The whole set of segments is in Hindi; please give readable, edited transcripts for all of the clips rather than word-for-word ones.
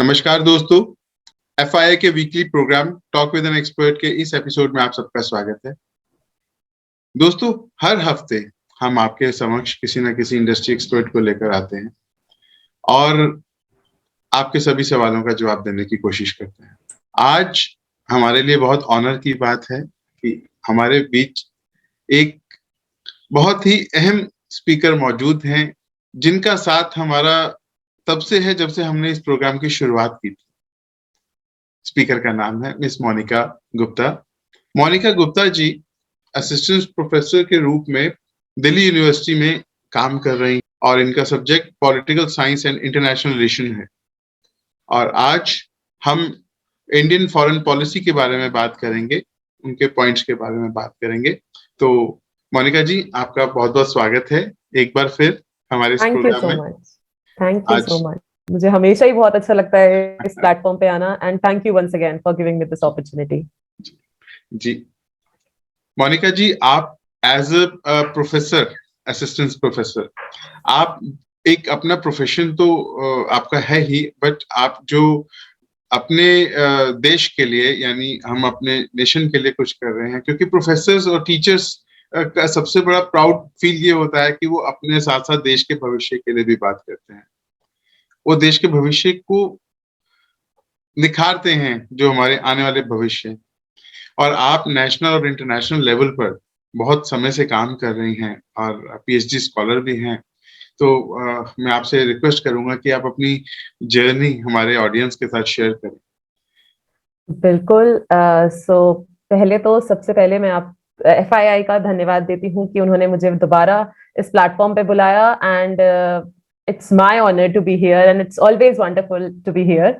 नमस्कार दोस्तों, एफआईआई के weekly program talk with an expert के इस एपिसोड में आप सबका स्वागत है। दोस्तों, हर हफ्ते हम आपके समक्ष किसी न किसी इंडस्ट्री एक्सपर्ट को लेकर आते हैं और आपके सभी सवालों का जवाब देने की कोशिश करते हैं। आज हमारे लिए बहुत ऑनर की बात है कि हमारे बीच एक बहुत ही अहम स्पीकर मौजूद हैं, जिनका साथ हमारा तब से है जब से हमने इस प्रोग्राम की शुरुआत की थी। स्पीकर का नाम है miss Monika Gupta. Monika Gupta ji assistant professor के रूप में दिल्ली यूनिवर्सिटी में काम कर रही और इनका subject political science and international relation है। और आज हम इंडियन फॉरेन पॉलिसी के बारे में बात करेंगे, उनके पॉइंट्स के बारे में बात करेंगे। तो मोनिका जी, आपका बहुत बहुत स्वागत है एक बार फिर हमारे इस प्रोग्राम में। Thank you so much. मुझे हमेशा ही बहुत अच्छा लगता है इस प्लेटफॉर्म पे आना, and thank you once again for giving me this opportunity. जी मोनिका जी, आप as a professor, assistant professor, आप एक अपना प्रोफेशन तो आपका है ही, बट आप जो अपने देश के लिए, यानी हम अपने नेशन के लिए कुछ कर रहे हैं, क्योंकि प्रोफेसर्स और टीचर्स का सबसे बड़ा प्राउड फील ये होता है कि वो अपने साथ साथ देश के भविष्य के लिए भी बात करते हैं। वो देश के भविष्य को निखारते हैं, जो हमारे आने वाले भविष्य। और आप नेशनल और इंटरनेशनल लेवल पर बहुत समय से काम कर रही हैं और पीएचडी स्कॉलर भी हैं। तो मैं आपसे रिक्वेस्ट करूंगा कि आप अपनी जर्नी हमारे ऑडियंस के साथ शेयर करें। बिल्कुल। पहले तो सबसे पहले मैं आप एफआईआई का धन्यवाद देती हूँ कि उन्होंने मुझे दोबारा इस प्लेटफॉर्म पे बुलाया, and it's my honour to be here and it's always wonderful to be here.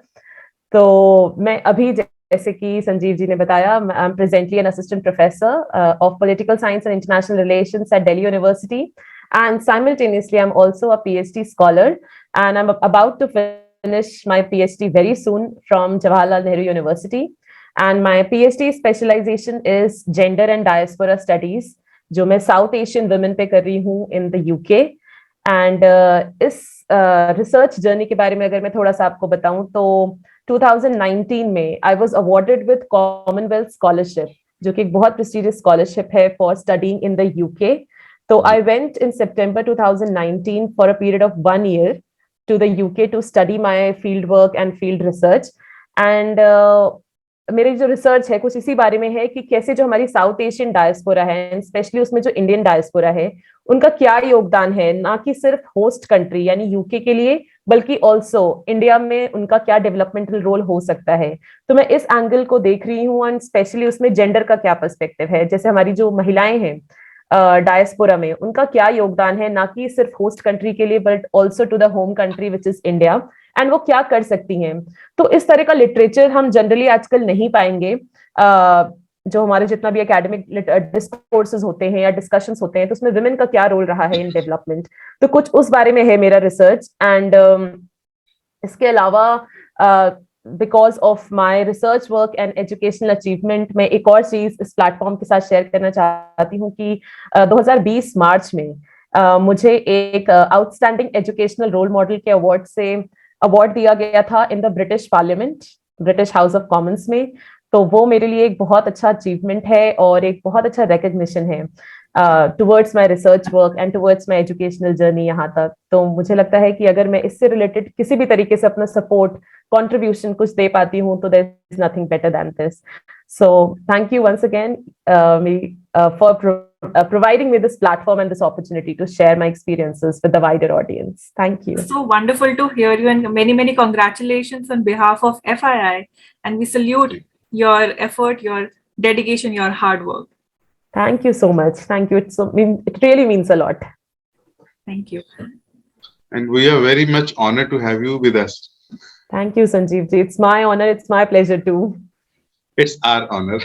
तो मैं अभी, जैसे कि संजीव जी ने बताया, I am presently an assistant professor of political science and international relations at Delhi university, and simultaneously I'm also a PhD scholar, and I'm about to finish my PhD very soon from Jawaharlal Nehru University, and my PhD specialization is gender and diaspora studies, जो मैं साउथ एशियन वुमेन पे कर रही हूँ इन द यूके। एंड इस रिसर्च जर्नी के बारे में अगर मैं थोड़ा सा आपको बताऊं तो 2019 में I was awarded with Commonwealth scholarship, जो कि एक बहुत प्रेस्टिजियस स्कॉलरशिप है for studying in the UK. So I went in September 2019 for a period of 1 year to the UK to study my field work and field research. And मेरी जो रिसर्च है कुछ इसी बारे में है कि कैसे जो हमारी साउथ एशियन डायस्पोरा है, स्पेशली उसमें जो इंडियन डायस्पोरा है, उनका क्या योगदान है, ना कि सिर्फ होस्ट कंट्री यानी यूके के लिए, बल्कि ऑल्सो इंडिया में उनका क्या डेवलपमेंटल रोल हो सकता है। तो मैं इस एंगल को देख रही हूँ, एंड स्पेशली उसमें जेंडर का क्या पर्सपेक्टिव है, जैसे हमारी जो महिलाएं हैं डायस्पोरा में, उनका क्या योगदान है, ना कि सिर्फ होस्ट कंट्री के लिए but also to the home country which is India, and वो क्या कर सकती हैं। तो इस तरह का लिटरेचर हम जनरली आजकल नहीं पाएंगे। जो हमारे जितना भी एकेडमिक डिस्कोर्सेज होते हैं या डिस्कशंस होते हैं, तो उसमें वुमेन का क्या रोल रहा है इन डेवलपमेंट, तो कुछ उस बारे में है मेरा रिसर्च। एंड इसके अलावा because of my research work and educational achievement, मैं एक और चीज इस प्लेटफॉर्म के साथ शेयर करना चाहती हूँ कि 2020 मार्च में मुझे एक आउटस्टैंडिंग एजुकेशनल रोल मॉडल के अवार्ड से अवार्ड दिया गया था in the British parliament, British house of Commons में। तो वो मेरे लिए एक बहुत अच्छा अचीवमेंट है और एक बहुत अच्छा रिकग्निशन है towards my research work and towards my educational journey यहाँ तक। तो मुझे लगता है कि अगर मैं इससे रिलेटेड किसी भी तरीके से अपना सपोर्ट, कंट्रीब्यूशन कुछ दे पाती हूँ, तो there is nothing better than this. So thank you once again for providing me this platform and this opportunity to share my experiences with the wider audience. Thank you. So wonderful to hear you, and many congratulations on behalf of FII, and we salute your effort, your dedication, your hard work. Thank you so much. Thank you. It really means a lot. Thank you. And we are very much honored to have you with us. Thank you, Sanjeev ji. It's my honor. It's my pleasure too. It's our honor.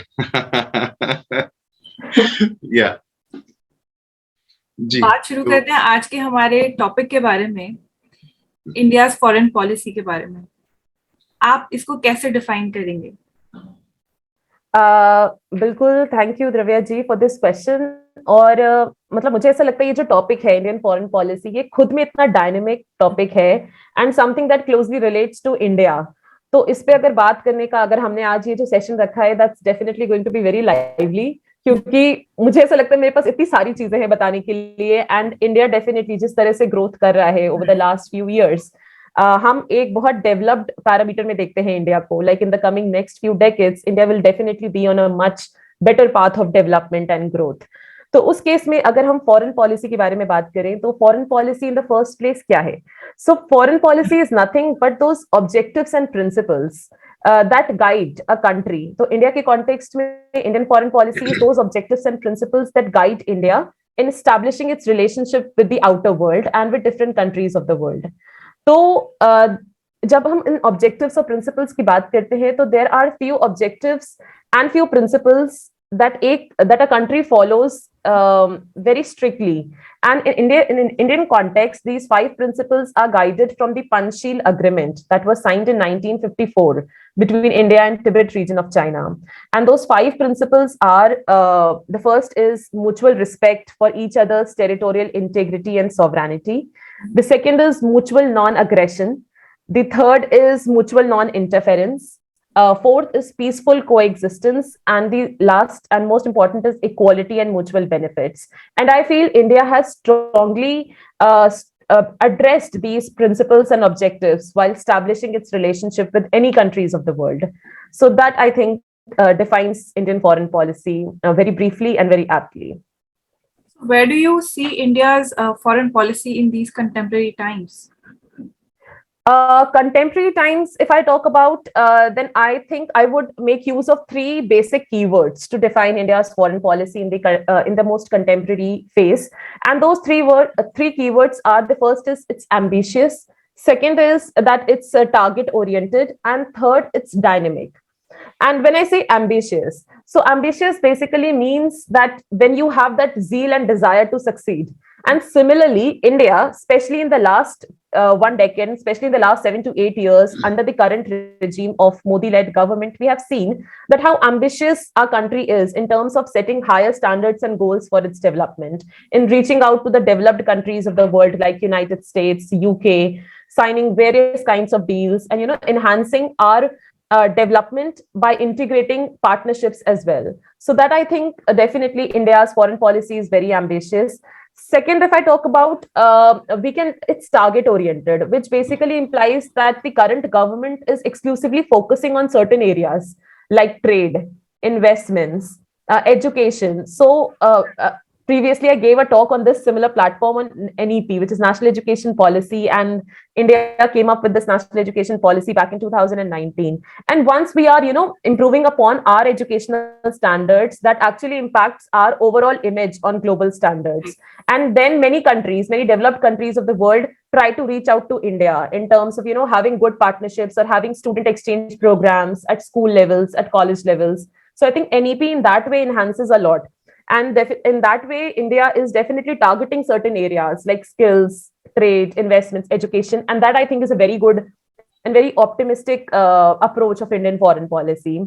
Yeah. जी, बात शुरू करते हैं आज के हमारे टॉपिक के बारे में, इंडिया फॉरेन पॉलिसी के बारे में। आप इसको कैसे डिफाइन करेंगे? बिल्कुल, thank you Dravya ji for this question. और मतलब मुझे ऐसा लगता है ये जो टॉपिक है इंडियन फॉरेन पॉलिसी, ये खुद में इतना डायनेमिक टॉपिक है and something that closely relates to India. तो इस पे अगर बात करने का, अगर हमने आज ये जो सेशन रखा है, that's definitely going to be very lively, क्योंकि मुझे ऐसा लगता है मेरे पास इतनी सारी चीजें हैं बताने के लिए। एंड इंडिया डेफिनेटली जिस तरह से ग्रोथ कर रहा है over the last few years, हम एक बहुत डेवलप्ड पैरामीटर में देखते हैं इंडिया को। Like in the coming next few decades India will definitely be on a much better path of development and growth. तो उस केस में अगर हम फॉरेन पॉलिसी के बारे में बात करें, तो foreign policy in the first place क्या है? So foreign policy is nothing but those objectives and principles that guide a country. तो इंडिया के कॉन्टेक्स्ट में Indian foreign policy is those objectives and principles that guide India in establishing its relationship with the outer world and with different countries of the world. तो जब हम इन ऑब्जेक्टिव्स और प्रिंसिपल्स की बात करते हैं, तो there are few objectives and few principles that a country follows very strictly. And in Indian context, these 5 principles are guided from the Panchsheel Agreement that was signed in 1954 between India and Tibet region of China. And those 5 principles are, the first is mutual respect for each other's territorial integrity and sovereignty. The second is mutual non-aggression. The third is mutual non-interference. Fourth is peaceful coexistence, and the last and most important is equality and mutual benefits. And I feel India has strongly addressed these principles and objectives while establishing its relationship with any countries of the world. So that, I think, defines Indian foreign policy very briefly and very aptly. Where do you see India's foreign policy in these contemporary times? Contemporary times, if I talk about, then I think I would make use of 3 basic keywords to define India's foreign policy in the most contemporary phase. And those 3 keywords are: the first is it's ambitious, second is that it's target oriented, and third it's dynamic. And when I say ambitious, so ambitious basically means that when you have that zeal and desire to succeed. And similarly, India, especially in the last 1 decade, especially in the last 7 to 8 years, under the current regime of Modi-led government, we have seen that how ambitious our country is in terms of setting higher standards and goals for its development, in reaching out to the developed countries of the world like United States, UK, signing various kinds of deals, and enhancing our development by integrating partnerships as well. So that, I think, definitely India's foreign policy is very ambitious. Second, if I talk about, it's target oriented, which basically implies that the current government is exclusively focusing on certain areas like trade, investments, education. So previously I gave a talk on this similar platform on NEP, which is National Education Policy, and India came up with this National Education Policy back in 2019. And once we are, improving upon our educational standards, that actually impacts our overall image on global standards. And then many developed countries of the world try to reach out to India in terms of, having good partnerships or having student exchange programs at school levels, at college levels. So I think NEP in that way enhances a lot. And in that way, India is definitely targeting certain areas like skills, trade, investments, education. And that, I think, is a very good and very optimistic approach of Indian foreign policy.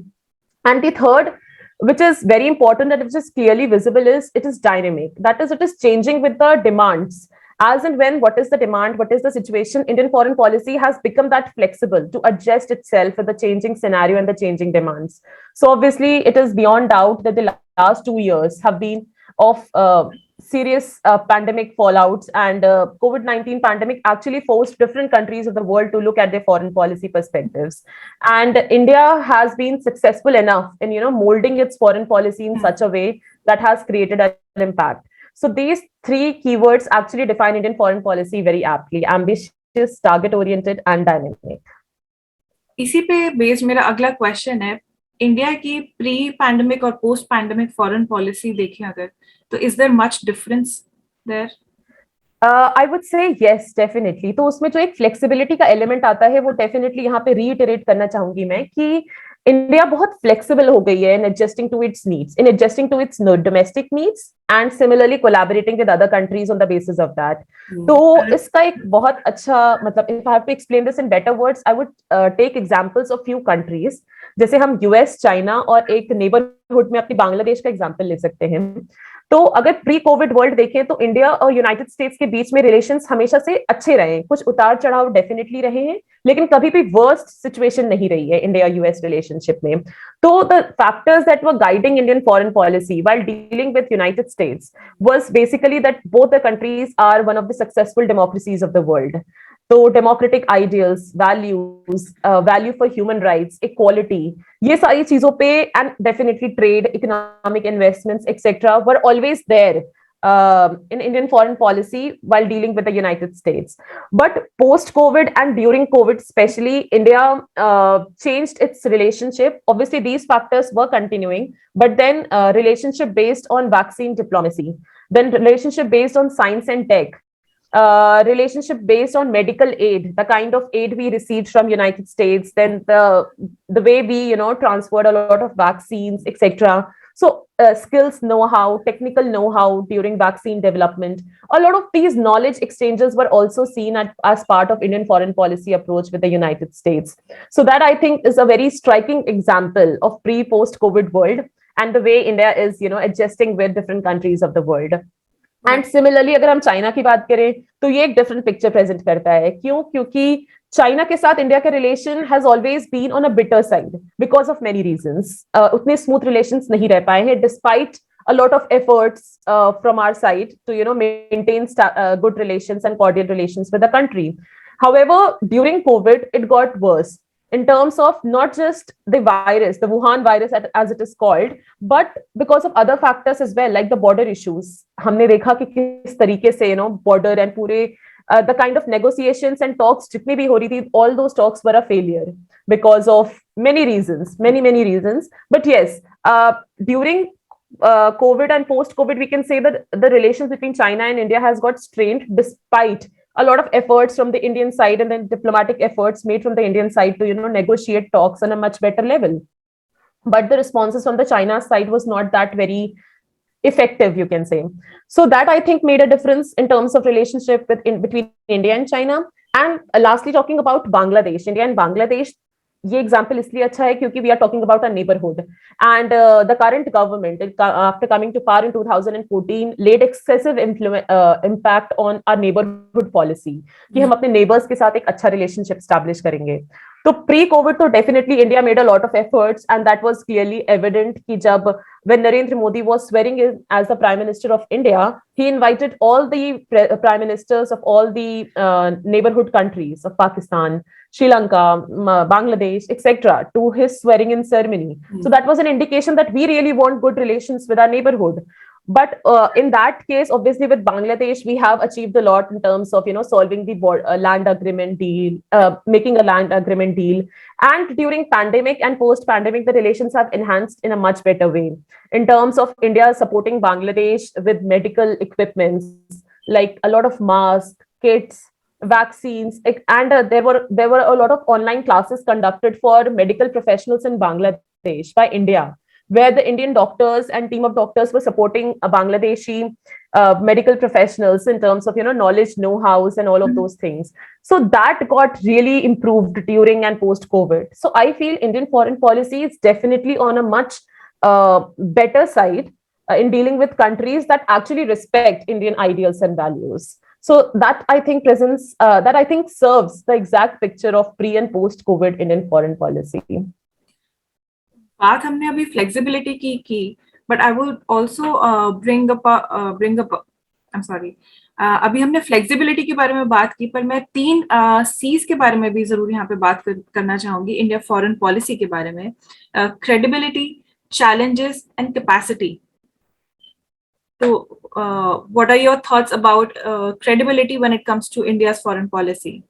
And the third, which is very important and which is clearly visible, is it is dynamic. That is, it is changing with the demands. As and when, what is the demand, what is the situation, Indian foreign policy has become that flexible to adjust itself with the changing scenario and the changing demands. So obviously, it is beyond doubt that the last 2 years have been of serious pandemic fallouts, and COVID-19 pandemic actually forced different countries of the world to look at their foreign policy perspectives. And India has been successful enough in, molding its foreign policy in such a way that has created an impact. So these 3 keywords actually define Indian foreign policy very aptly: ambitious, target-oriented, and dynamic. इसी पे बेस्ड मेरा अगला क्वेश्चन है, इंडिया की प्री पैंडेमिक और पोस्ट पैंडेमिक फॉरेन पॉलिसी देखें अगर, तो is there much difference there? I would say yes, definitely. तो उसमें जो एक फ्लेक्सिबिलिटी का एलिमेंट आता है, वो डेफिनेटली यहाँ पे रीइटरेट करना चाहूंगी मैं कि इंडिया बहुत फ्लेक्सिबल हो गई है in adjusting to its domestic needs, and similarly collaborating with other countries on the basis of that. तो इसका एक बहुत अच्छा, मतलब if I have to explain this in better words, I would take examples of few countries. जैसे हम US, चाइना और एक नेबरहुड में अपनी बांग्लादेश का एग्जाम्पल ले सकते हैं. तो अगर प्री कोविड वर्ल्ड देखें तो इंडिया और यूनाइटेड स्टेट्स के बीच में रिलेशंस हमेशा से अच्छे रहे हैं, कुछ उतार चढ़ाव डेफिनेटली रहे हैं, लेकिन कभी भी वर्स्ट सिचुएशन नहीं रही है इंडिया यूएस रिलेशनशिप में. तो the factors that were guiding Indian foreign policy while dealing with United states was basically that both the countries are one of the successful democracies of the world. So democratic ideals, values, value for human rights, equality, ये सारी चीजों पे and definitely trade, economic investments, etc. were always there in Indian foreign policy while dealing with the United States. But post-COVID and during COVID especially, India changed its relationship. Obviously, these factors were continuing, but then relationship based on vaccine diplomacy, then relationship based on science and tech, relationship based on medical aid, the kind of aid we received from United States, then the way we transferred a lot of vaccines, etc. So skills know-how, technical know-how during vaccine development, a lot of these knowledge exchanges were also seen as part of Indian foreign policy approach with the United States. So that I think is a very striking example of pre-post COVID world and the way India is adjusting with different countries of the world. And similarly अगर हम चाइना की बात करें तो ये एक डिफरेंट पिक्चर प्रेजेंट करता है. क्यों? क्योंकि चाइना के साथ इंडिया का relation has always been on a bitter side because of many reasons. उतने स्मूथ रिलेशंस नहीं रह पाए हैं despite a lot of efforts from our side to maintain good relations and cordial relations with the country. However, during COVID it got worse in terms of not just the virus, the Wuhan virus as it is called, but because of other factors as well, like the border issues. हमने देखा कि किस तरीके से border and पूरे the kind of negotiations and talks जितनी भी हो रही थी, all those talks were a failure because of many reasons, many reasons. But yes, during COVID and post-COVID, we can say that the relations between China and India has got strained despite a lot of efforts from the Indian side and then diplomatic efforts made from the Indian side to negotiate talks on a much better level. But the responses from the China side was not that very effective, you can say. So that I think made a difference in terms of relationship between India and China. And lastly, talking about Bangladesh, India and Bangladesh, ये एग्जाम्पल इसलिए अच्छा है क्योंकि we are talking about a neighbourhood and the current government after coming to power in 2014 led excessive impact on our neighbourhood policy कि हम अपने नेबर्स के साथ एक अच्छा रिलेशनशिप स्टैब्लिश करेंगे. तो प्री कोविड तो definitely India made a lot of efforts and that was clearly evident कि जब when Narendra Modi was swearing in as the Prime Minister of India, he invited all the Prime Ministers of all the neighborhood countries of Pakistan, Sri Lanka, Bangladesh, etc. to his swearing in ceremony. So that was an indication that we really want good relations with our neighborhood. But in that case, obviously with Bangladesh, we have achieved a lot in terms of solving the land agreement deal, making a land agreement deal. And during pandemic and post-pandemic, the relations have enhanced in a much better way. In terms of India supporting Bangladesh with medical equipments, like a lot of masks, kits, vaccines, and there were a lot of online classes conducted for medical professionals in Bangladesh by India, where the Indian doctors and team of doctors were supporting Bangladeshi medical professionals in terms of knowledge, know-hows, and all of those things. So that got really improved during and post-COVID. So I feel Indian foreign policy is definitely on a much better side in dealing with countries that actually respect Indian ideals and values. So that I think serves the exact picture of pre and post-COVID Indian foreign policy. बात हमने अभी फ्लेक्सिबिलिटी की but I would also bring up I am sorry अभी हमने फ्लेक्सिबिलिटी के बारे में बात की, पर मैं 3 सीज के बारे में भी जरूर यहाँ पे बात करना चाहूंगी इंडिया फॉरेन पॉलिसी के बारे में. Credibility, challenges and capacity. So what are your thoughts about credibility when it comes to India's foreign policy?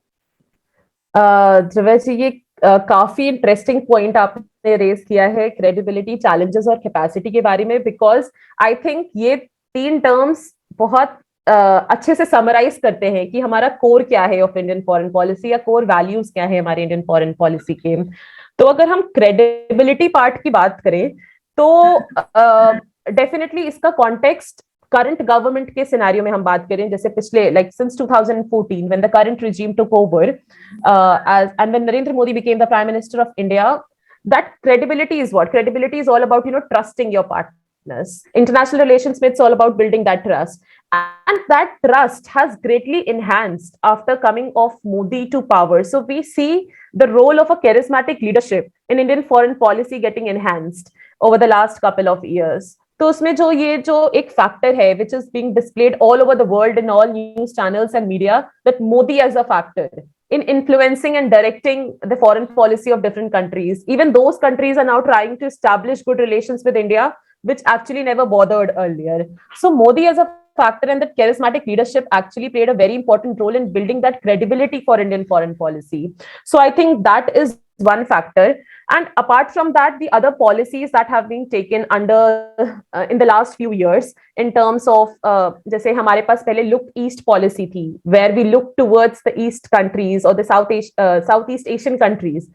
Dhruv ji, ये काफी इंटरेस्टिंग पॉइंट आपने रेज किया है, क्रेडिबिलिटी, चैलेंजेस और कैपेसिटी के बारे में, बिकॉज आई थिंक ये 3 टर्म्स बहुत अच्छे से समराइज करते हैं कि हमारा कोर क्या है ऑफ इंडियन फॉरेन पॉलिसी या कोर वैल्यूज क्या है हमारे इंडियन फॉरेन पॉलिसी के. तो अगर हम क्रेडिबिलिटी पार्ट की बात करें तो डेफिनेटली इसका कॉन्टेक्स्ट करंट गवर्नमेंट के सिनेरियो में हम बात करें, जैसे पिछले like since 2014 when the current regime took over and when Narendra Modi became the Prime Minister of India, that credibility is what? Credibility is all about trusting your partner. partners. International relations, it's all about building that trust. And that trust has greatly enhanced after coming of Modi to power. So we see the role of a charismatic leadership in Indian foreign policy getting enhanced over the last couple of years. तो उसमें जो ये जो एक फैक्टर है which is being displayed all over the world in all news channels and media, that Modi as a factor in influencing and directing the foreign policy of different countries. Even those countries are now trying to establish good relations with India, which actually never bothered earlier. So Modi as a factor and that charismatic leadership actually played a very important role in building that credibility for Indian foreign policy. So I think that is one factor. And apart from that, the other policies that have been taken under in the last few years in terms of जैसे हमारे पास पहले look east policy थी, where we look towards the east countries or the Southeast Asian countries.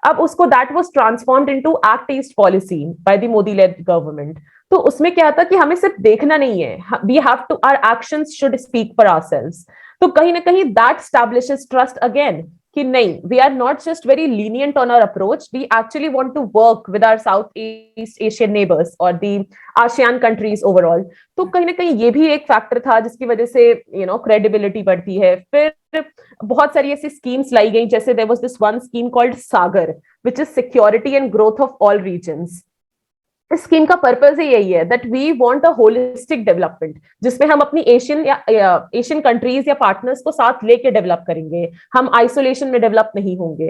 अब उसको that was transformed into act east policy by the Modi led government. तो उसमें क्या था कि हमें सिर्फ देखना नहीं है, we have to, our actions should speak for ourselves. तो कहीं ना कहीं that establishes trust again कि नहीं, we are not just very lenient on our approach, we actually want to work with our Southeast Asian neighbors or the ASEAN countries overall. तो कहीं ना कहीं ये भी एक फैक्टर था जिसकी वजह से क्रेडिबिलिटी बढ़ती है. फिर बहुत सारी ऐसी स्कीम्स लाई गई, जैसे there was this one scheme called Sagar, which is security and growth of all regions. इस स्कीम का पर्पस ही यही है that we want a holistic development, जिसमें हम अपनी एशियन कंट्रीज या पार्टनर्स को साथ लेके डेवलप करेंगे, हम आइसोलेशन में डेवलप नहीं होंगे.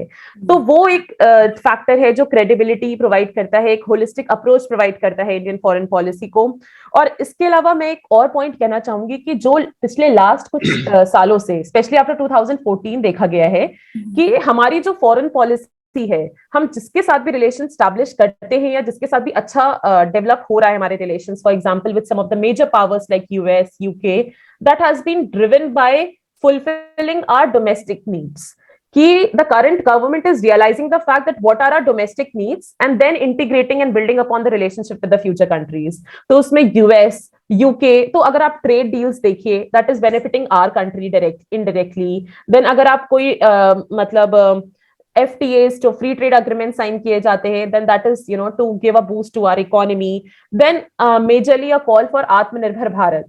तो वो एक फैक्टर है जो क्रेडिबिलिटी प्रोवाइड करता है, एक होलिस्टिक अप्रोच प्रोवाइड करता है इंडियन फॉरेन पॉलिसी को. और इसके अलावा मैं एक और पॉइंट कहना चाहूंगी कि जो पिछले लास्ट कुछ सालों से स्पेशली आफ्टर 2014 देखा गया है कि हमारी जो फॉरेन पॉलिसी है, हम जिसके साथ भी रिलेशन स्टैब्लिश करते हैं या जिसके साथ भी अच्छा डेवलप हो रहा है हमारे relations, for example with some of the major powers like US, UK, that has been driven by fulfilling our domestic needs. कि the current government is realising the fact that what are our domestic needs and then integrating and building upon the relationship with the future countries. तो उसमें यूएस, यूके, तो अगर आप ट्रेड डील्स देखिए, that is benefiting our country direct indirectly. Then अगर आप कोई मतलब FTAs जो free trade agreement sign किए जाते हैं, then that is to give a boost to our economy. Then majorly a call for Atmanirbhar Bharat.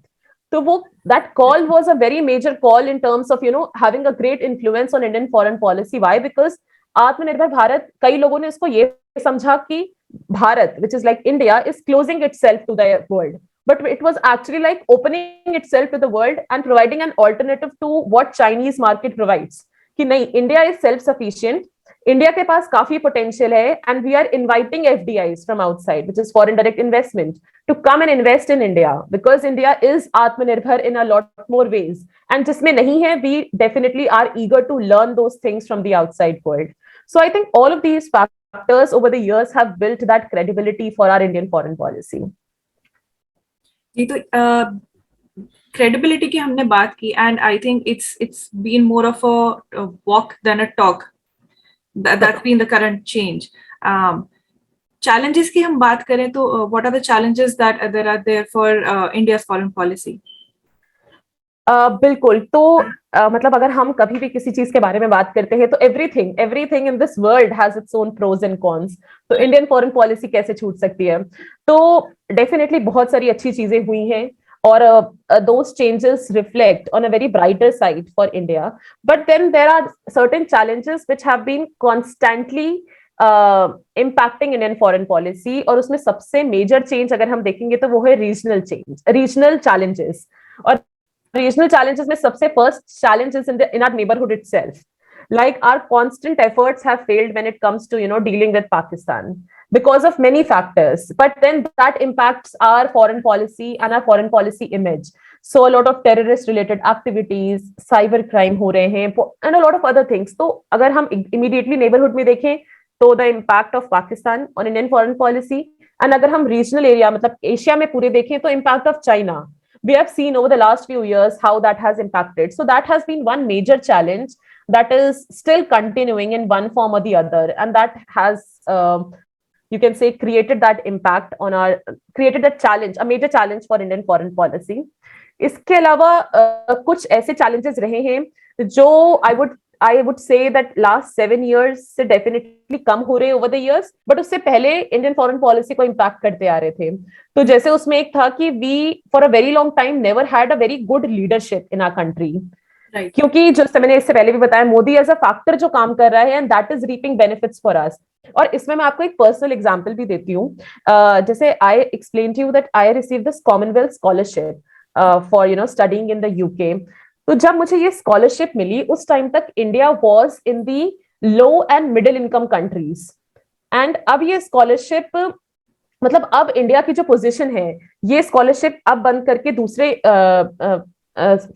तो वो that call was a very major call in terms of having a great influence on Indian foreign policy. Why? Because Atmanirbhar Bharat, कई लोगों ने इसको ये समझा कि Bharat, which is like India, is closing itself to the world. But it was actually like opening itself to the world and providing an alternative to what Chinese market provides. कि नहीं, India is self-sufficient. इंडिया के पास काफी पोटेंशियल है and we are inviting FDIs from outside, which is foreign direct investment, to come and invest in India because India is आत्मनिर्भर in a lot more ways. And जिसमें नहीं है, we definitely are eager to learn those things from the outside world. So I think all of these factors over the years have built that credibility for our Indian foreign policy. ये तो क्रेडिबिलिटी की हमने बात की, and I think it's been more of a walk than a talk. That's been the current change. Challenges की हम बात करें तो what are the challenges that there are there for India's foreign policy? बिल्कुल. तो मतलब अगर हम कभी भी किसी चीज के बारे में बात करते हैं तो everything in this world has its own pros and cons. तो इंडियन फॉरेन पॉलिसी कैसे छूट सकती है? तो डेफिनेटली बहुत सारी अच्छी चीजें हुई हैं or those changes reflect on a very brighter side for India. But then there are certain challenges which have been constantly impacting Indian foreign policy. और उसमें सबसे major change अगर हम देखेंगे तो वो है regional challenges. और regional challenges में सबसे first challenge is in our neighborhood itself. Like our constant efforts have failed when it comes to dealing with Pakistan, because of many factors, but then that impacts our foreign policy and our foreign policy image. So a lot of terrorist related activities, cyber crime हो रहे हैं, and a lot of other things. तो अगर हम immediately neighborhood में देखें तो the impact of Pakistan on Indian foreign policy, and अगर हम regional area मतलब एशिया में पूरे देखें तो impact of China. We have seen over the last few years how that has impacted. So that has been one major challenge that is still continuing in one form or the other, and that has you can say created that impact on created a challenge, a major challenge for Indian foreign policy. इसके अलावा कुछ ऐसे चैलेंजेस रहे हैं जो आई would say that last 7 years से डेफिनेटली कम हो रहे ओवर द इयर्स, बट उससे पहले इंडियन फॉरेन पॉलिसी को इम्पैक्ट करते आ रहे थे। तो जैसे उसमें एक था कि we for a very long time never had a very good leadership in our country, क्योंकि जो मैंने इससे पहले भी बताया, मोदी एज अ फैक्टर जो काम कर रहा है and that is reaping benefits for us. और इसमें मैं आपको एक पर्सनल एग्जांपल भी देती हूँ। जैसे I explain to you that I receive this Commonwealth scholarship for studying in the UK. तो जब मुझे ये स्कॉलरशिप मिली, उस टाइम तक India was in the low and middle income countries, and अब ये स्कॉलरशिप मतलब अब इंडिया की जो पोजीशन है, ये स्कॉलरशिप अब बंद करके दूसरे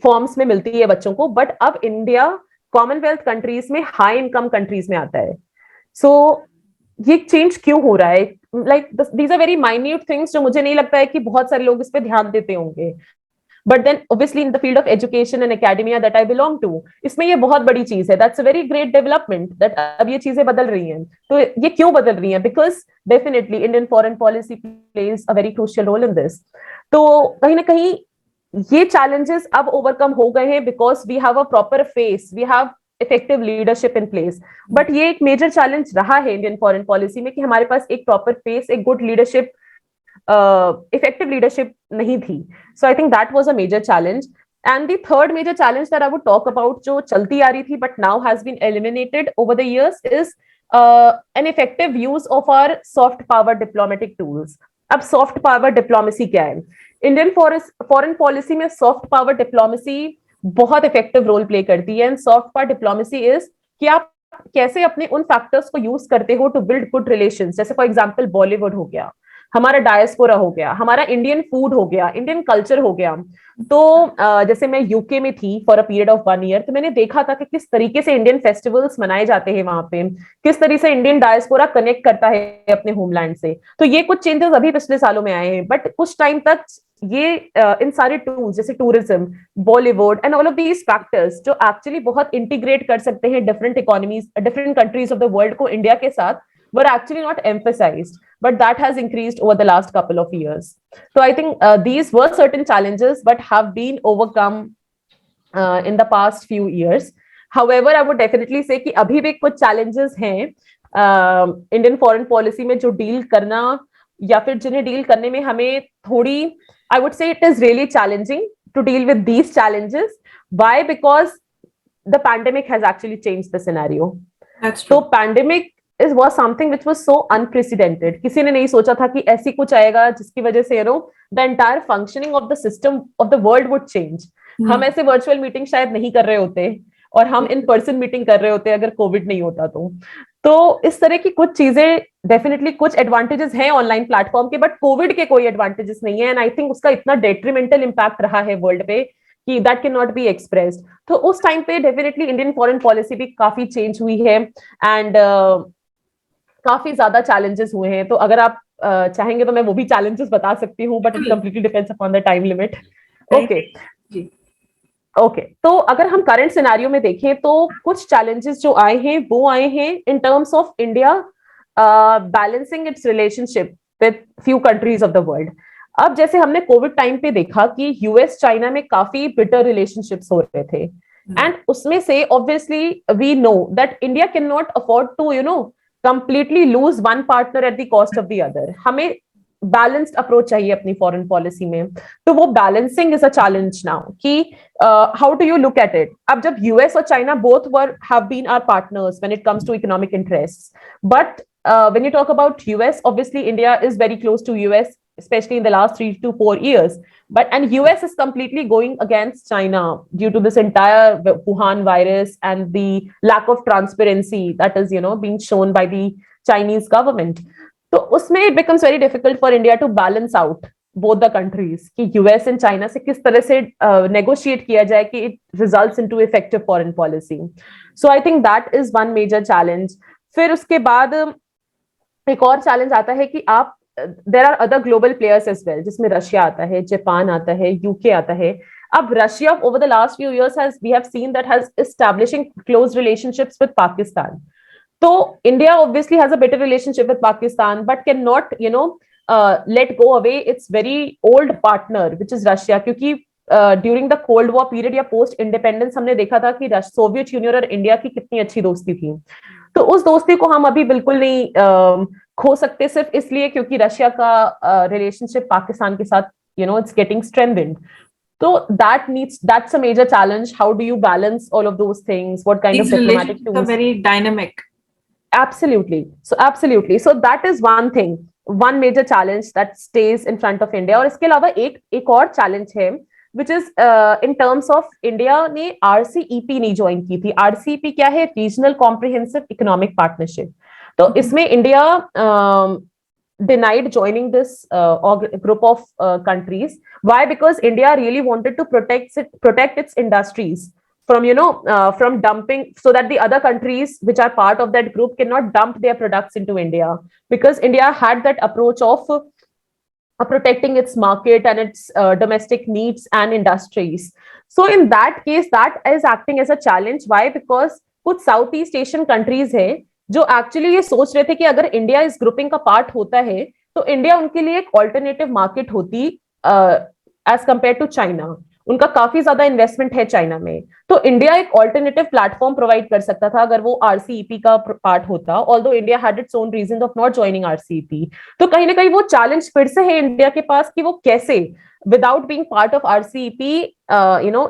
फॉर्म्स में मिलती है बच्चों को, बट अब इंडिया कॉमनवेल्थ कंट्रीज में हाई इनकम कंट्रीज में आता है। सो ये चेंज क्यों हो रहा है? Like these are very minute things जो मुझे नहीं लगता है कि बहुत सारे लोग इस पे ध्यान देते होंगे, but then obviously in the field of education and academia that I belong to, इसमें ये बहुत बड़ी चीज है। That's a very great development that अब ये चीजें बदल रही हैं। तो ये क्यों बदल रही हैं? Because definitely Indian foreign policy plays a very crucial role in this. तो कहीं ना कहीं ये चैलेंजेस अब ओवरकम हो गए हैं because we have a proper face, we have effective leadership in place. But ये एक मेजर चैलेंज रहा है इंडियन फॉरेन पॉलिसी में कि हमारे पास एक प्रॉपर फेस, एक good leadership, effective leadership nahi thi. So I think that was a major challenge. And the third major challenge that I would talk about, jo chalti aa rahi thi but now has been eliminated over the years, is an effective use of our soft power diplomatic tools. अब soft power diplomacy क्या है? इंडियन फॉरेन पॉलिसी में सॉफ्ट पावर डिप्लोमेसी बहुत इफेक्टिव रोल प्ले करती है। And soft power diplomacy is कि आप कैसे अपने उन फैक्टर्स को यूज करते हो टू बिल्ड गुड रिलेशंस। जैसे फॉर एग्जांपल बॉलीवुड हो गया, हमारा डायस्पोरा हो गया, हमारा इंडियन फूड हो गया, इंडियन कल्चर हो गया। तो जैसे मैं यूके में थी for a period of 1 year, तो मैंने देखा था कि किस तरीके से इंडियन फेस्टिवल्स मनाए जाते हैं वहां पे, किस तरीके से इंडियन डायस्पोरा कनेक्ट करता है अपने होमलैंड से। तो ये कुछ चेंजेस अभी पिछले सालों में आए हैं, बट कुछ टाइम तक ये इन सारे टूल्स जैसे tourism, Bollywood and all of these factors जो एक्चुअली बहुत इंटीग्रेट कर सकते हैं different economies, different countries of the world को इंडिया के साथ, were actually not emphasized, but that has increased over the last couple of years. So I think these were certain challenges but have been overcome in the past few years. However, I would definitely say कि अभी भी कुछ challenges हैं इंडियन फॉरेन पॉलिसी में जो डील करना या फिर जिन्हें डील करने में हमें थोड़ी, I would say it is really challenging to deal with these challenges. Why? Because the pandemic has actually changed the scenario. That's true. So pandemic was something which was so unprecedented. किसी ने नहीं सोचा था कि ऐसी कुछ आएगा जिसकी वजह से the entire functioning of the system of the world would change. हम ऐसे वर्चुअल मीटिंग शायद नहीं कर रहे होते और हम इन पर्सन मीटिंग कर रहे होते अगर कोविड नहीं होता तो इस तरह की कुछ चीजें, डेफिनेटली कुछ एडवांटेजेस हैं ऑनलाइन प्लेटफॉर्म के, बट कोविड के कोई एडवांटेजेस नहीं है। एंड आई थिंक उसका इतना डेट्रीमेंटल इम्पैक्ट रहा है वर्ल्ड पे कि that can not be expressed. तो उस टाइम पे डेफिनेटली इंडियन फॉरेन पॉलिसी भी काफी चेंज हुई है एंड काफी ज्यादा चैलेंजेस हुए हैं। तो अगर आप चाहेंगे तो मैं वो भी चैलेंजेस बता सकती हूँ, but it completely depends upon the time limit. Okay, तो अगर हम करंट सिनेरियो में देखें तो कुछ चैलेंजेस जो आए हैं वो आए हैं इन terms of India balancing it's relationship with few countries of the world. अब जैसे हमने कोविड टाइम पे देखा कि यूएस चाइना में काफी बिटर रिलेशनशिप्स हो रहे थे, एंड उसमें से obviously we know that India can not afford to completely lose one partner at the cost of the other. हमें बैलेंस्ड अप्रोच चाहिए अपनी फॉरेन पॉलिसी में। तो वो balancing is a challenge now कि how do you look at it. अब जब यूएस और China both have been our partners when it comes to economic interests, but when you talk about US, obviously India is very close to US, especially in the last 3 to 4 years. And US is completely going against China due to this entire Wuhan virus and the lack of transparency that is, being shown by the Chinese government. So उसमें it becomes very difficult for India to balance out both the countries कि US and China से किस तरह से negotiate किया जाए कि it results into effective foreign policy. So I think that is one major challenge. फिर उसके बाद एक और चैलेंज आता है कि आप there are other global players as well, जिसमें रशिया आता है, जापान आता है, यूके आता है। अब Russia over the last few years we have seen that has establishing close relationships with Pakistan. तो India obviously has a better relationship with Pakistan but can not let go away its very old partner which is Russia, क्योंकि during the cold war period या पोस्ट इंडिपेंडेंस हमने देखा था कि सोवियत यूनियन और इंडिया की कितनी अच्छी दोस्ती थी, तो उस दोस्ती को हम अभी बिल्कुल नहीं खो सकते सिर्फ इसलिए क्योंकि रशिया का रिलेशनशिप पाकिस्तान के साथ it's getting strengthened. So that's a major challenge. How do you balance all of those things? What kind These of diplomatic relationships are tools? very dynamic. Absolutely. So that is one thing, one major challenge that stays in front of India. और इसके अलावा एक और challenge है, which is in terms of India ने RCEP नहीं ज्वाइन की थी. RCEP क्या है? Regional Comprehensive Economic Partnership. तो इसमें India denied joining this group of countries. Why? Because India really wanted to protect its industries from from dumping, so that the other countries which are part of that group cannot dump their products into India, because India had that approach of protecting its market and its domestic needs and industries. So in that case, that is acting as a challenge. Why? Because कुछ Southeast Asian countries है जो एक्चुअली ये सोच रहे थे कि अगर इंडिया इस ग्रुपिंग का पार्ट होता है तो इंडिया उनके लिए एक ऑल्टरनेटिव मार्केट होती एज कंपेयर टू चाइना. उनका काफी ज्यादा इन्वेस्टमेंट है चाइना में, तो इंडिया एक ऑल्टरनेटिव प्लेटफॉर्म प्रोवाइड कर सकता था अगर वो आरसीईपी का पार्ट होता, although India had its own reason of not joining RCEP. तो कहीं ना कहीं वो चैलेंज फिर से है इंडिया के पास कि वो कैसे without being part of RCEP,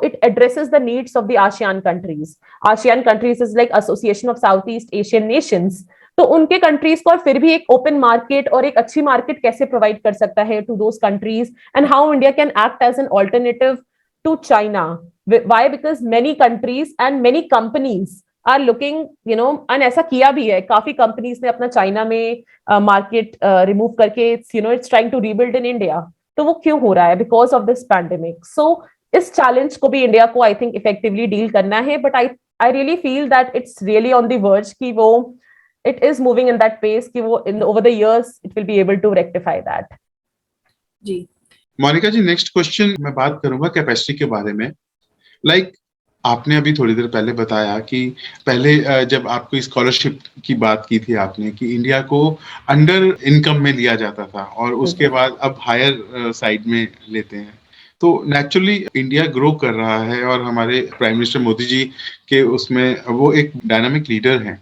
it addresses the needs of the ASEAN countries. ASEAN countries is like Association of Southeast Asian Nations. तो उनके कंट्रीज को फिर भी एक ओपन मार्केट और एक अच्छी मार्केट कैसे प्रोवाइड कर सकता है to those countries, and how India can act as an alternative to China. Why? Because many countries and many companies are looking, and ऐसा किया भी है, काफी कंपनीज ने अपना चाइना में मार्केट रिमूव करके it's trying to rebuild in India. तो वो क्यों हो रहा है? Because of this pandemic. So इस चैलेंज को भी इंडिया को आई थिंक इफेक्टिवली डील करना है, but I really feel that it's really on the verge कि वो it is moving in that pace कि वो in over the years it will be able to rectify that. जी मोनिका जी, नेक्स्ट क्वेश्चन मैं बात करूंगा कैपेसिटी के बारे में. लाइक आपने अभी थोड़ी देर पहले बताया कि पहले जब आपको स्कॉलरशिप की बात की थी आपने कि इंडिया को अंडर इनकम में लिया जाता था और उसके बाद अब हायर साइड में लेते हैं. तो नेचुरली इंडिया ग्रो कर रहा है और हमारे प्राइम मिनिस्टर मोदी जी के उसमें वो एक डायनामिक लीडर हैं.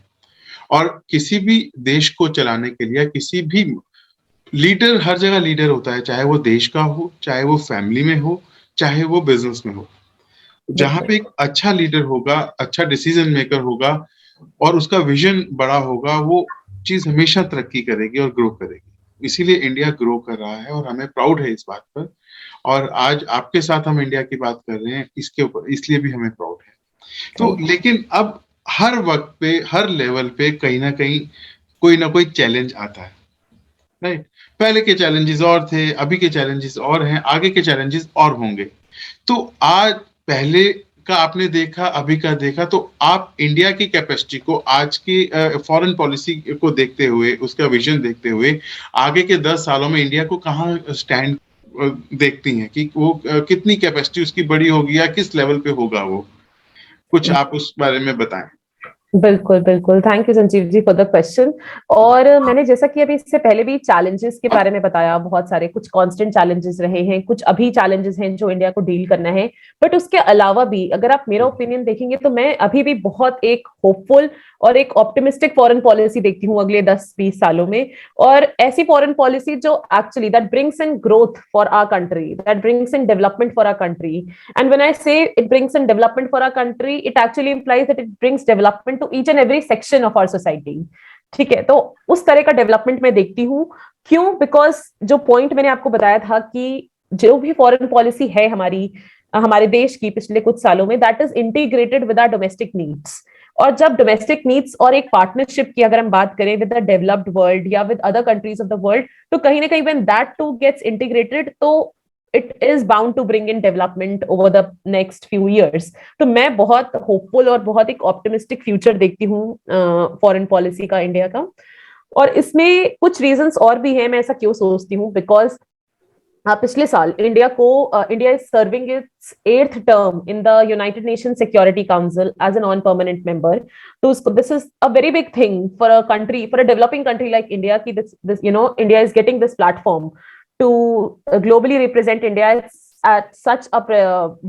और किसी भी देश को चलाने के लिए किसी भी लीडर, हर जगह लीडर होता है, चाहे वो देश का हो, चाहे वो फैमिली में हो, चाहे वो बिजनेस में हो. जहां पे एक अच्छा लीडर होगा, अच्छा डिसीजन मेकर होगा और उसका विजन बड़ा होगा, वो चीज हमेशा तरक्की करेगी और ग्रो करेगी. इसीलिए इंडिया ग्रो कर रहा है और हमें प्राउड है इस बात पर. और आज आपके साथ हम इंडिया की बात कर रहे हैं इसके ऊपर, इसलिए भी हमें प्राउड है. तो लेकिन अब हर वक्त पे, हर लेवल पे कहीं ना कहीं कोई ना कोई चैलेंज आता है, राइट? पहले के चैलेंजेस और थे, अभी के चैलेंजेस और हैं, आगे के चैलेंजेस और होंगे. तो आज पहले का आपने देखा, अभी का देखा, तो आप इंडिया की कैपेसिटी को आज की फॉरेन पॉलिसी को देखते हुए, उसका विजन देखते हुए, आगे के 10 सालों में इंडिया को कहाँ स्टैंड देखती हैं कि वो कितनी कैपेसिटी उसकी बड़ी होगी या किस लेवल पे होगा वो? कुछ आप उस बारे में बताएं. बिल्कुल बिल्कुल, thank you Sanjeev ji for the question. और मैंने जैसा कि अभी इससे पहले भी चैलेंजेस के बारे में बताया, बहुत सारे कुछ कांस्टेंट चैलेंजेस रहे हैं, कुछ अभी चैलेंजेस हैं जो इंडिया को डील करना है. बट उसके अलावा भी अगर आप मेरा ओपिनियन देखेंगे तो मैं अभी भी बहुत एक होपफुल और एक ऑप्टिमिस्टिक फॉरेन पॉलिसी देखती हूँ अगले 10-20 सालों में. और ऐसी फॉरेन पॉलिसी जो actually that brings in growth for our country, that brings in development for our country. And when I say it brings in development for our country, it actually implies that it brings development to each and every section of our society. ठीक है, तो उस तरह का डेवलपमेंट मैं देखती हूँ. क्यों? बिकॉज जो पॉइंट मैंने आपको बताया था कि जो भी फॉरेन पॉलिसी है हमारे देश की पिछले कुछ सालों में, that is integrated with our domestic needs. और जब डोमेस्टिक नीड्स और एक पार्टनरशिप की अगर हम बात करें विद द डेवलप्ड वर्ल्ड या with other countries of the world, तो कहीं ना कहीं when that two gets integrated, तो it is bound to bring in development over the next few years. तो मैं बहुत होपफुल और बहुत एक ऑप्टिमिस्टिक फ्यूचर देखती हूँ फॉरेन पॉलिसी का इंडिया का. और इसमें कुछ रीजंस और भी हैं मैं ऐसा क्यों सोचती हूँ. बिकॉज पिछले साल India is serving its 8th term in the United Nation Security Council as a non permanent member. तो this is a very big thing for a country, for a developing country like India की this India is getting this platform to globally represent India. It's at such a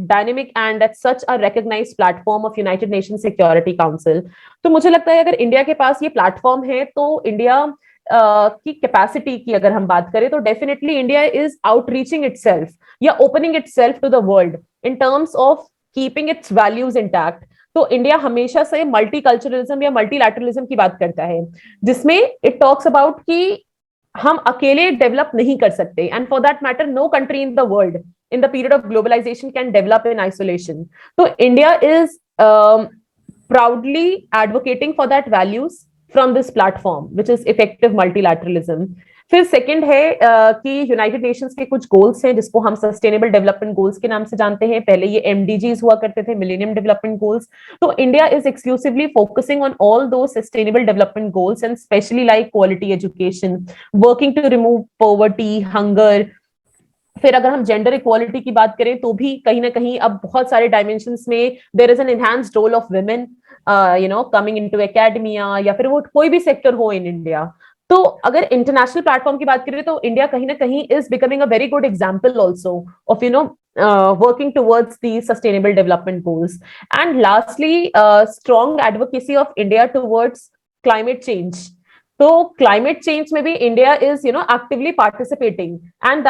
dynamic and at such a recognized platform of United Nations Security Council. तो मुझे लगता है अगर इंडिया के पास ये प्लेटफॉर्म है तो इंडिया की कैपेसिटी की अगर हम बात करें तो definitely India is outreaching itself या opening itself to the world in terms of keeping its values intact. तो इंडिया हमेशा से मल्टीकल्चरलिज्म या मल्टीलैटरलिज्म की बात करता है, जिसमें इट टॉक्स अबाउट कि हम अकेले डेवलप नहीं कर सकते, and for that matter no country in the world in the period of globalization can develop in isolation. So India is proudly advocating for that values from this platform, which is effective multilateralism. फिर सेकंड है कि यूनाइटेड नेशंस के कुछ गोल्स हैं जिसको हम सस्टेनेबल डेवलपमेंट गोल्स के नाम से जानते हैं. पहले ये एमडीजीज हुआ करते थे, मिलेनियम डेवलपमेंट गोल्स. तो India is exclusively focusing on all दो sustainable development goals and specially like quality education, working to remove poverty, hunger. फिर अगर हम जेंडर इक्वालिटी की बात करें तो भी कहीं ना कहीं अब बहुत सारे डायमेंशंस में there is an enhanced role of women coming into academia या फिर वो कोई भी सेक्टर हो इन इंडिया. तो अगर इंटरनेशनल प्लेटफॉर्म की बात करें तो इंडिया कहीं ना कहीं is becoming a very good example also of working towards the sustainable development goals. And lastly, strong advocacy of India towards climate change. So climate change में भी India is actively participating, and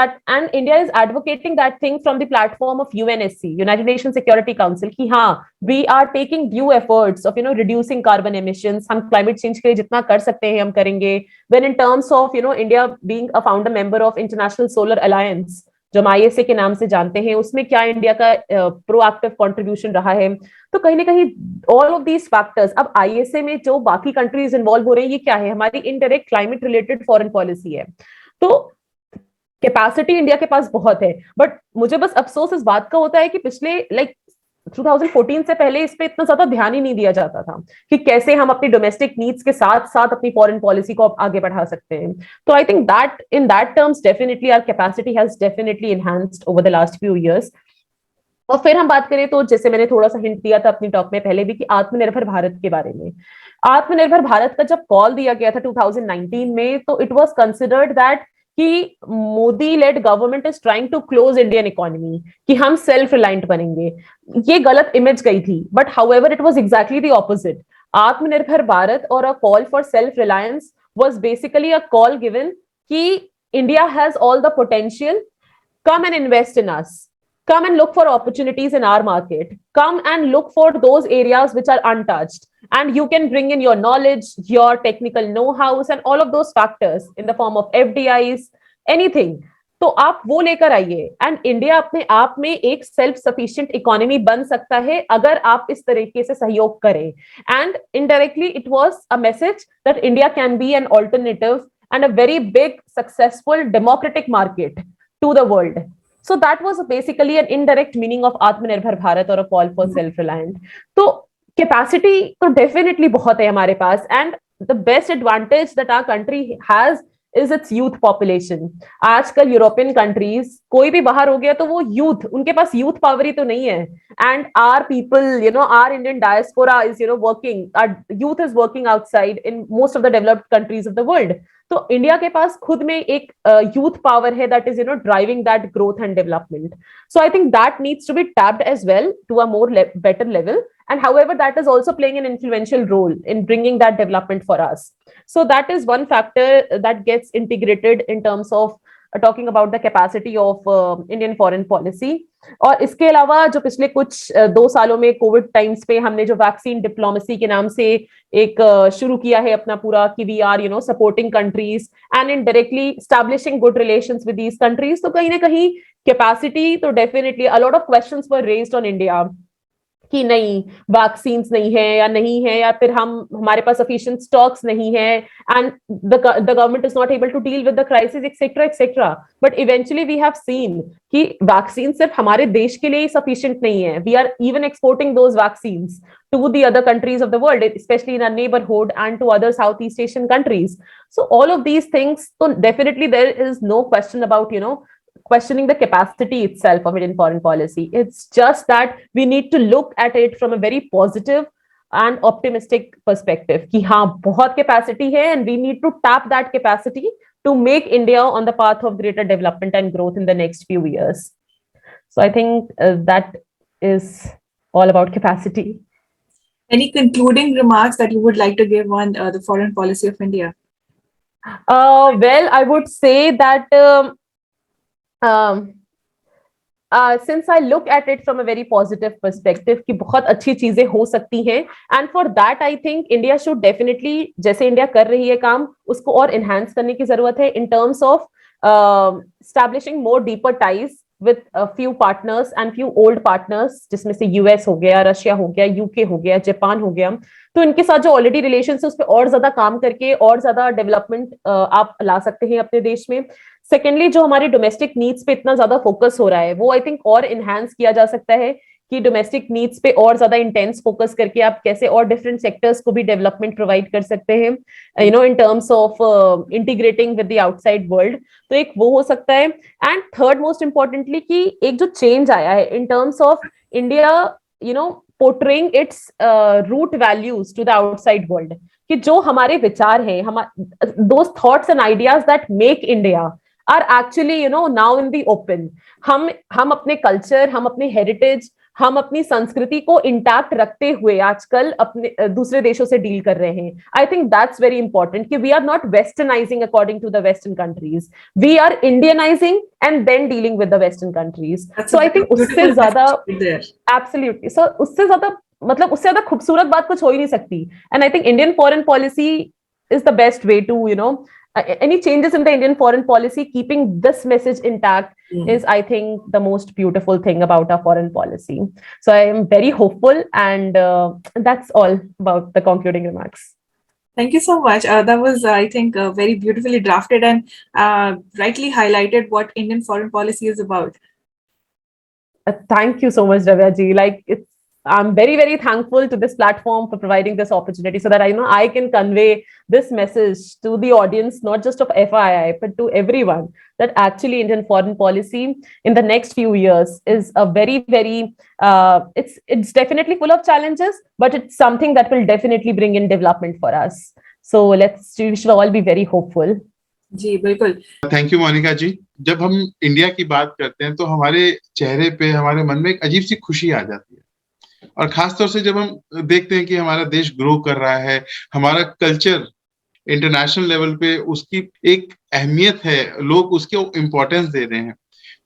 India is advocating that thing from the platform of UNSC, United Nations Security Council, कि हाँ we are taking due efforts of reducing carbon emissions. हम climate change के लिए जितना कर सकते हैं हम करेंगे. When in terms of India being a founder member of International Solar Alliance, जो हम ISA के नाम से जानते हैं, उसमें क्या इंडिया का प्रोएक्टिव कंट्रीब्यूशन रहा है. तो कहीं ना कहीं ऑल ऑफ दीज फैक्टर्स, अब ISA में जो बाकी कंट्रीज इन्वॉल्व हो रहे हैं ये क्या है, हमारी indirect climate related foreign policy है. तो कैपेसिटी इंडिया के पास बहुत है, बट मुझे बस अफसोस इस बात का होता है कि पिछले 2014 से पहले इस पे इतना ज्यादा ध्यान ही नहीं दिया जाता था कि कैसे हम अपनी डोमेस्टिक नीड्स के साथ साथ अपनी फॉरेन पॉलिसी को आगे बढ़ा सकते हैं. तो I think that in that terms definitely our capacity has definitely enhanced over the last few years. और फिर हम बात करें तो जैसे मैंने थोड़ा सा हिंट दिया था अपनी टॉक में पहले भी कि आत्मनिर्भर भारत के बारे में. आत्मनिर्भर भारत का जब कॉल दिया गया था 2019 में, तो इट वाज कंसिडर्ड दैट कि Modi led government is trying to close Indian economy, कि हम सेल्फ रिलायंट बनेंगे. ये गलत इमेज गई थी, but however it was exactly the opposite. आत्मनिर्भर भारत और a call for self reliance was basically a call given कि India has all the potential, come and invest in us, come and look for opportunities in our market, come and look for those areas which are untouched, and you can bring in your knowledge, your technical know-hows and all of those factors in the form of FDIs, anything. तो आप वो लेकर आइए, एंड इंडिया अपने आप में एक सेल्फ सफिशिएंट इकोनॉमी बन सकता है अगर आप इस तरीके से सहयोग करें. And indirectly it was a message that India can be an alternative and a very big successful democratic market to the world. So that was basically an indirect meaning of Atmanirbhar Bharat or a call for self-reliant. So capacity तो definitely बहुत है हमारे पास, and the best advantage that our country has is its youth population. आजकल यूरोपियन कंट्रीज कोई भी बाहर हो गया तो वो यूथ, उनके पास यूथ पावर ही तो नहीं है. And our people our Indian diaspora is working, our youth is working outside in most of the developed countries of the world. तो इंडिया के पास खुद में एक यूथ पावर है that is driving that growth and development. So I think that needs to be tapped as well to a more better level, and however that is also playing an influential role in bringing that development for us. So that is one factor that gets integrated in terms of talking about the capacity of Indian foreign policy. और इसके अलावा जो पिछले कुछ 2 सालों में कोविड टाइम्स पे हमने जो वैक्सीन डिप्लोमेसी के नाम से एक शुरू किया है अपना पूरा, कि we are supporting countries and indirectly establishing good relations with these countries. तो कहीं ना कहीं कैपेसिटी तो definitely a lot of questions were raised on India कि नहीं वैक्सीन नहीं है या नहीं है, या फिर हमारे पास सफिशिएंट स्टॉक्स नहीं है, and the government is not able to deal with the crisis etcetera etcetera. But eventually we have seen कि वैक्सीन सिर्फ हमारे देश के लिए सफिशिएंट नहीं है. We are even exporting those vaccines to the other countries of the world, especially in our neighborhood and to other Southeast Asian countries. So all of these things, so definitely there is no question about questioning the capacity itself of Indian foreign policy. It's just that we need to look at it from a very positive and optimistic perspective कि हाँ बहुत capacity है, and we need to tap that capacity to make India on the path of greater development and growth in the next few years. So I think that is all about capacity. Any concluding remarks that you would like to give on the foreign policy of India? Well, I would say that since I look at it from a very positive perspective कि बहुत अच्छी चीजें हो सकती हैं, and for that I think India should definitely, जैसे इंडिया कर रही है काम, उसको और enhance करने की जरूरत है in terms of establishing more deeper ties with a few partners and few old partners, जिसमें से यूएस हो गया, रशिया हो गया, यूके हो गया, जापान हो गया. तो इनके साथ जो ऑलरेडी रिलेशन है उस पर और ज्यादा काम करके और ज्यादा डेवलपमेंट आप ला सकते हैं अपने देश में. सेकेंडली, जो हमारे डोमेस्टिक नीड्स पे इतना ज्यादा फोकस हो रहा है वो आई थिंक और इनहेंस किया जा सकता है कि डोमेस्टिक नीड्स पे और ज्यादा इंटेंस फोकस करके आप कैसे और डिफरेंट सेक्टर्स को भी डेवलपमेंट प्रोवाइड कर सकते हैं, you know, in terms of integrating with the outside world. तो एक वो हो सकता है. एंड थर्ड मोस्ट इंपॉर्टेंटली कि एक जो चेंज आया है in terms of India, you know, portraying its root values to the outside world, कि जो हमारे विचार हैं, those thoughts and ideas that make India are actually, you know, now in the open. हम अपने कल्चर, हम अपने हेरिटेज, हम अपनी संस्कृति को इंटैक्ट रखते हुए आजकल अपने दूसरे देशों से डील कर रहे हैं. I think that's very important कि we are not westernising according to the western countries, we are Indianising and then dealing with the western countries. So I think उससे ज्यादा, एब्सोल्युटली, सो उससे ज्यादा, मतलब उससे ज्यादा खूबसूरत बात कुछ हो ही नहीं सकती. And I think Indian foreign policy is the best way to, you know, any changes in the Indian foreign policy, keeping this message intact is, I think, the most beautiful thing about our foreign policy. So I am very hopeful, and that's all about the concluding remarks. Thank you so much. That was, I think, very beautifully drafted and rightly highlighted what Indian foreign policy is about. Thank you so much, Ravya ji. Like, I'm very, very thankful to this platform for providing this opportunity so that I can convey this message to the audience, not just of FII, but to everyone, that actually Indian foreign policy in the next few years is a very, very, it's definitely full of challenges, but it's something that will definitely bring in development for us. So we should all be very hopeful. जी बिल्कुल. थैंक यू मोनिका जी. जब हम इंडिया की बात करते हैं तो हमारे चेहरे पे, हमारे मन में एक अजीब सी खुशी आ जाती है. और खासतौर से जब हम देखते हैं कि हमारा देश ग्रो कर रहा है, हमारा कल्चर इंटरनेशनल लेवल पे उसकी एक अहमियत है, लोग उसको इम्पोर्टेंस दे रहे हैं.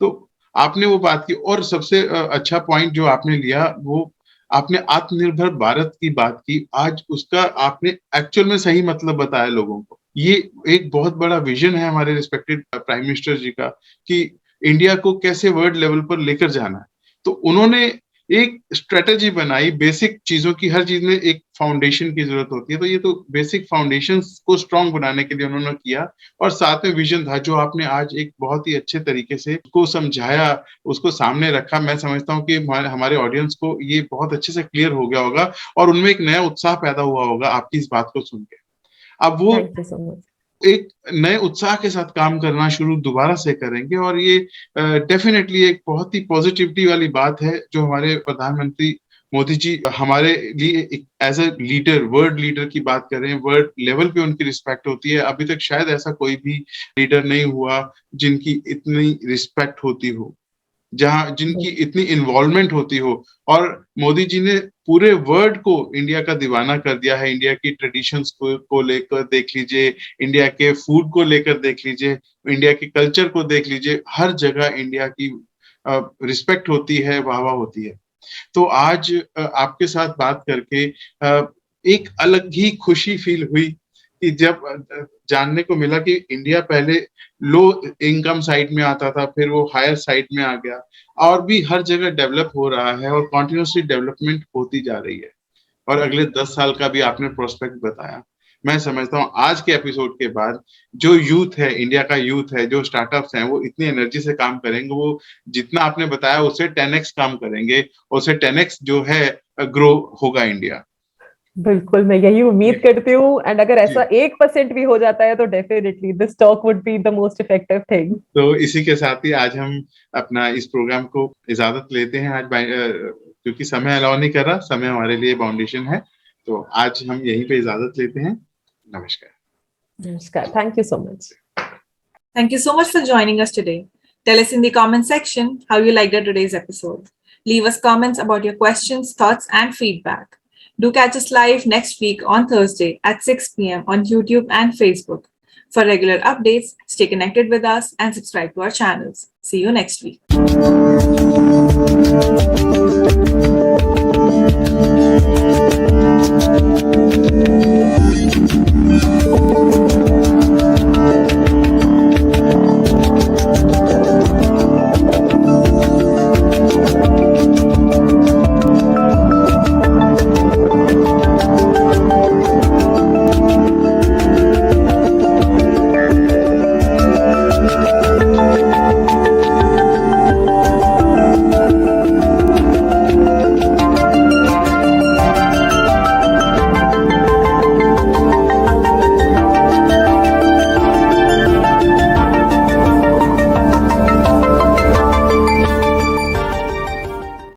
तो आपने वो बात की, और सबसे अच्छा पॉइंट जो आपने लिया वो आपने आत्मनिर्भर भारत की बात की. आज उसका आपने एक्चुअल में सही मतलब बताया लोगों को. ये एक बहुत बड़ा विजन है हमारे रिस्पेक्टेड प्राइम मिनिस्टर जी का कि इंडिया को कैसे वर्ल्ड लेवल पर लेकर जाना है. तो उन्होंने एक स्ट्रेटेजी बनाई. बेसिक चीजों की, हर चीज में एक फाउंडेशन की जरूरत होती है, तो ये तो बेसिक फाउंडेशंस को स्ट्रांग बनाने के लिए उन्होंने किया. और साथ में विजन था जो आपने आज एक बहुत ही अच्छे तरीके से उसको समझाया, उसको सामने रखा. मैं समझता हूँ कि हमारे ऑडियंस को ये बहुत अच्छे से क्लियर हो गया होगा और उनमें एक नया उत्साह पैदा हुआ होगा आपकी इस बात को सुन के. अब वो एक नए उत्साह के साथ काम करना शुरू दोबारा से करेंगे. और ये डेफिनेटली एक बहुत ही पॉजिटिविटी वाली बात है जो हमारे प्रधानमंत्री मोदी जी हमारे लिए as a leader, world leader की बात कर रहे हैं. वर्ल्ड लेवल पे उनकी रिस्पेक्ट होती है. अभी तक शायद ऐसा कोई भी लीडर नहीं हुआ जिनकी इतनी रिस्पेक्ट होती हो, जिनकी इतनी इन्वॉल्वमेंट होती हो. और मोदी जी ने पूरे वर्ल्ड को इंडिया का दीवाना कर दिया है. इंडिया की ट्रेडिशंस को लेकर देख लीजिए, इंडिया के फूड को लेकर देख लीजिए, इंडिया के कल्चर को देख लीजिए, हर जगह इंडिया की रिस्पेक्ट होती है, वाहवाह होती है. तो आज आपके साथ बात करके एक अलग ही खुशी फील हुई कि जब जानने को मिला कि इंडिया पहले लो इनकम साइड में आता था, फिर वो हायर साइड में आ गया, और भी हर जगह डेवलप हो रहा है और कॉन्टिन्यूसली डेवलपमेंट होती जा रही है. और अगले 10 साल का भी आपने प्रोस्पेक्ट बताया. मैं समझता हूँ आज के एपिसोड के बाद जो यूथ है, इंडिया का यूथ है, जो स्टार्टअप्स हैं, वो इतनी एनर्जी से काम करेंगे. वो जितना आपने बताया उससे 10x काम करेंगे, उससे 10x जो है ग्रो होगा इंडिया. बिल्कुल, मैं यही उम्मीद करती हूँ. एंड अगर ऐसा 1% भी हो जाता है तो definitely this talk would be the most effective thing. तो इसी के साथ ही आज हम अपना इस प्रोग्राम को इजाजत लेते हैं. आज क्योंकि समय अलाउ नहीं कर रहा, समय हमारे लिए बाउंडेशन है, तो आज हम यहीं पे इजाजत लेते हैं. नमस्कार. Namaskar. Thank you so much. Thank you so much for joining us today. Tell us in the comment section how you liked today's episode. Leave us comments about your questions, thoughts, and feedback. Do catch us live next week on Thursday at 6 p.m. on YouTube and Facebook. For regular updates, stay connected with us and subscribe to our channels. See you next week.